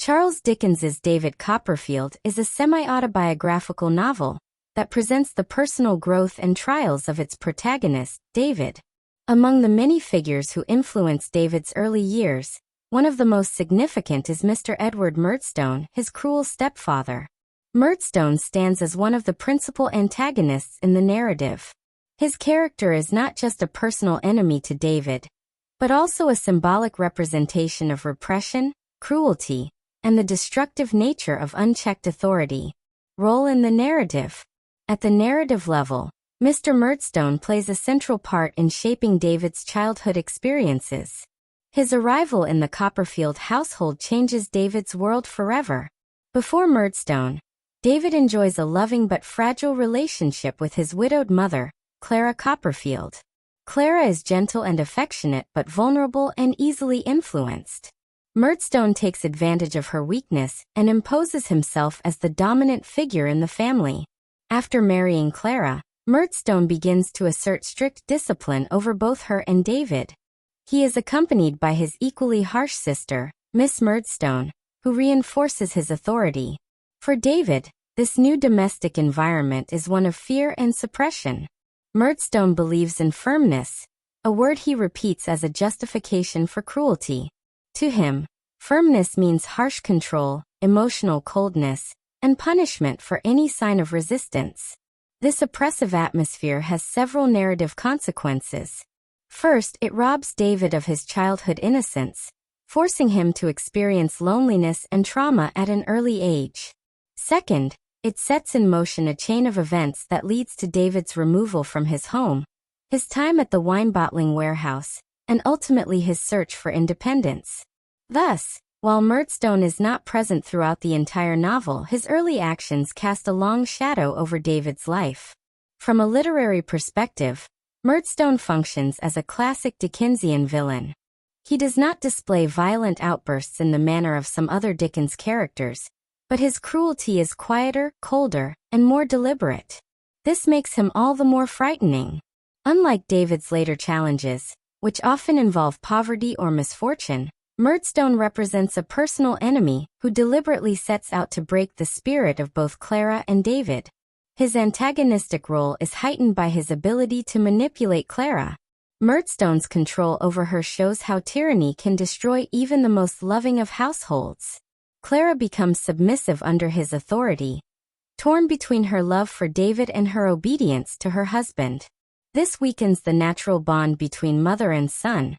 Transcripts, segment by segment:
Charles Dickens's David Copperfield is a semi-autobiographical novel that presents the personal growth and trials of its protagonist, David. Among the many figures who influenced David's early years, one of the most significant is Mr. Edward Murdstone, his cruel stepfather. Murdstone stands as one of the principal antagonists in the narrative. His character is not just a personal enemy to David, but also a symbolic representation of repression, cruelty, and the destructive nature of unchecked authority. Role in the narrative. At the narrative level, Mr. Murdstone plays a central part in shaping David's childhood experiences. His arrival in the Copperfield household changes David's world forever. Before Murdstone, David enjoys a loving but fragile relationship with his widowed mother, Clara Copperfield. Clara is gentle and affectionate but vulnerable and easily influenced. Murdstone takes advantage of her weakness and imposes himself as the dominant figure in the family. After marrying Clara, Murdstone begins to assert strict discipline over both her and David. He is accompanied by his equally harsh sister, Miss Murdstone, who reinforces his authority. For David, this new domestic environment is one of fear and suppression. Murdstone believes in firmness, a word he repeats as a justification for cruelty. To him, firmness means harsh control, emotional coldness, and punishment for any sign of resistance. This oppressive atmosphere has several narrative consequences. First, it robs David of his childhood innocence, forcing him to experience loneliness and trauma at an early age. Second, it sets in motion a chain of events that leads to David's removal from his home, his time at the wine bottling warehouse, and ultimately his search for independence. Thus, while Murdstone is not present throughout the entire novel, his early actions cast a long shadow over David's life. From a literary perspective, Murdstone functions as a classic Dickensian villain. He does not display violent outbursts in the manner of some other Dickens characters, but his cruelty is quieter, colder, and more deliberate. This makes him all the more frightening. Unlike David's later challenges, which often involve poverty or misfortune, Murdstone represents a personal enemy who deliberately sets out to break the spirit of both Clara and David. His antagonistic role is heightened by his ability to manipulate Clara. Murdstone's control over her shows how tyranny can destroy even the most loving of households. Clara becomes submissive under his authority, torn between her love for David and her obedience to her husband. This weakens the natural bond between mother and son,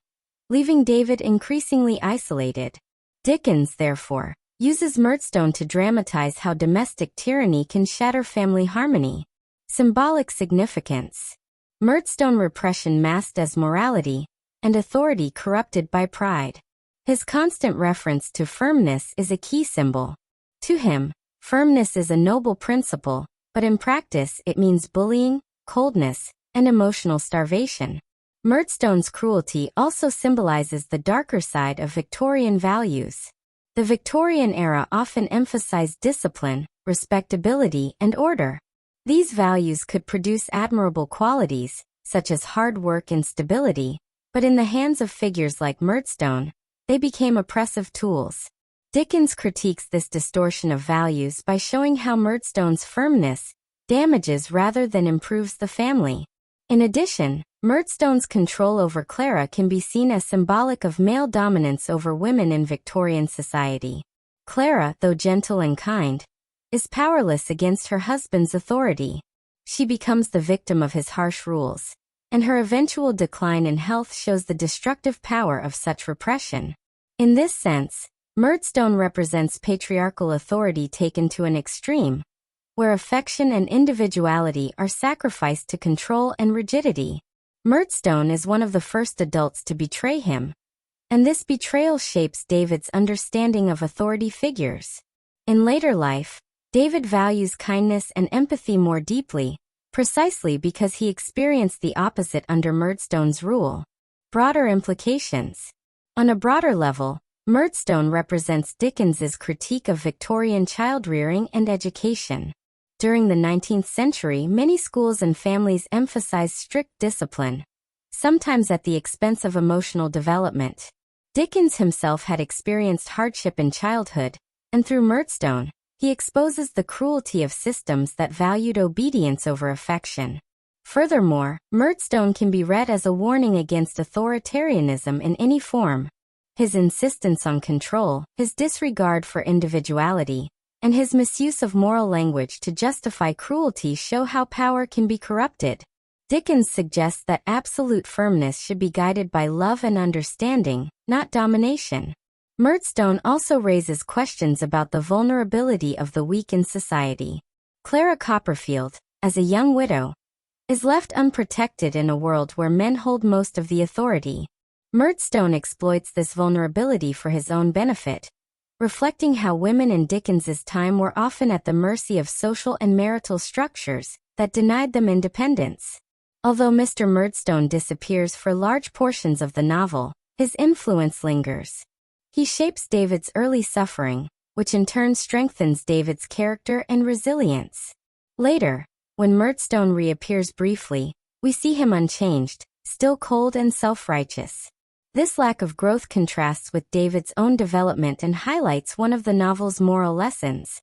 leaving David increasingly isolated. Dickens, therefore, uses Murdstone to dramatize how domestic tyranny can shatter family harmony. Symbolic significance. Murdstone repression masked as morality, and authority corrupted by pride. His constant reference to firmness is a key symbol. To him, firmness is a noble principle, but in practice it means bullying, coldness, and emotional starvation. Murdstone's cruelty also symbolizes the darker side of Victorian values. The Victorian era often emphasized discipline, respectability, and order. These values could produce admirable qualities, such as hard work and stability, but in the hands of figures like Murdstone, they became oppressive tools. Dickens critiques this distortion of values by showing how Murdstone's firmness damages rather than improves the family. In addition, Murdstone's control over Clara can be seen as symbolic of male dominance over women in Victorian society. Clara, though gentle and kind, is powerless against her husband's authority. She becomes the victim of his harsh rules, and her eventual decline in health shows the destructive power of such repression. In this sense, Murdstone represents patriarchal authority taken to an extreme, where affection and individuality are sacrificed to control and rigidity. Murdstone is one of the first adults to betray him, and this betrayal shapes David's understanding of authority figures. In later life, David values kindness and empathy more deeply, precisely because he experienced the opposite under Murdstone's rule. Broader implications. On a broader level, Murdstone represents Dickens's critique of Victorian child-rearing and education. During the 19th century, many schools and families emphasized strict discipline, sometimes at the expense of emotional development. Dickens himself had experienced hardship in childhood, and through Murdstone, he exposes the cruelty of systems that valued obedience over affection. Furthermore, Murdstone can be read as a warning against authoritarianism in any form. His insistence on control, his disregard for individuality, and his misuse of moral language to justify cruelty show how power can be corrupted. Dickens suggests that absolute firmness should be guided by love and understanding, not domination. Murdstone also raises questions about the vulnerability of the weak in society. Clara Copperfield, as a young widow, is left unprotected in a world where men hold most of the authority. Murdstone exploits this vulnerability for his own benefit, reflecting how women in Dickens's time were often at the mercy of social and marital structures that denied them independence. Although Mr. Murdstone disappears for large portions of the novel, his influence lingers. He shapes David's early suffering, which in turn strengthens David's character and resilience. Later, when Murdstone reappears briefly, we see him unchanged, still cold and self-righteous. This lack of growth contrasts with David's own development and highlights one of the novel's moral lessons.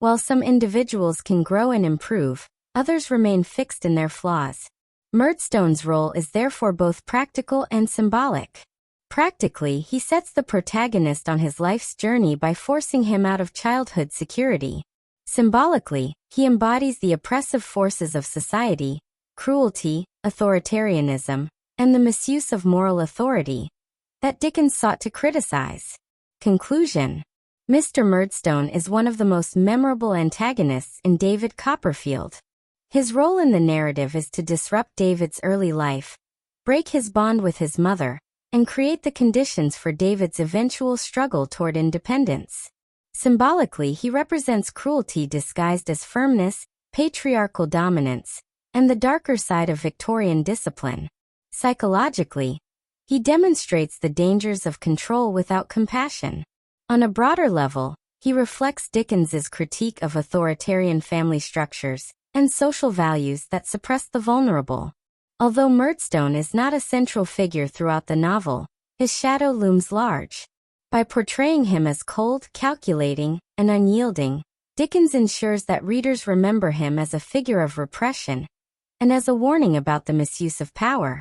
While some individuals can grow and improve, others remain fixed in their flaws. Murdstone's role is therefore both practical and symbolic. Practically, he sets the protagonist on his life's journey by forcing him out of childhood security. Symbolically, he embodies the oppressive forces of society, cruelty, authoritarianism, and the misuse of moral authority that Dickens sought to criticize. Conclusion: Mr. Murdstone is one of the most memorable antagonists in David Copperfield. His role in the narrative is to disrupt David's early life, break his bond with his mother, and create the conditions for David's eventual struggle toward independence. Symbolically, he represents cruelty disguised as firmness, patriarchal dominance, and the darker side of Victorian discipline. Psychologically, he demonstrates the dangers of control without compassion. On a broader level, he reflects Dickens's critique of authoritarian family structures and social values that suppress the vulnerable. Although Murdstone is not a central figure throughout the novel, his shadow looms large. By portraying him as cold, calculating, and unyielding, Dickens ensures that readers remember him as a figure of repression and as a warning about the misuse of power.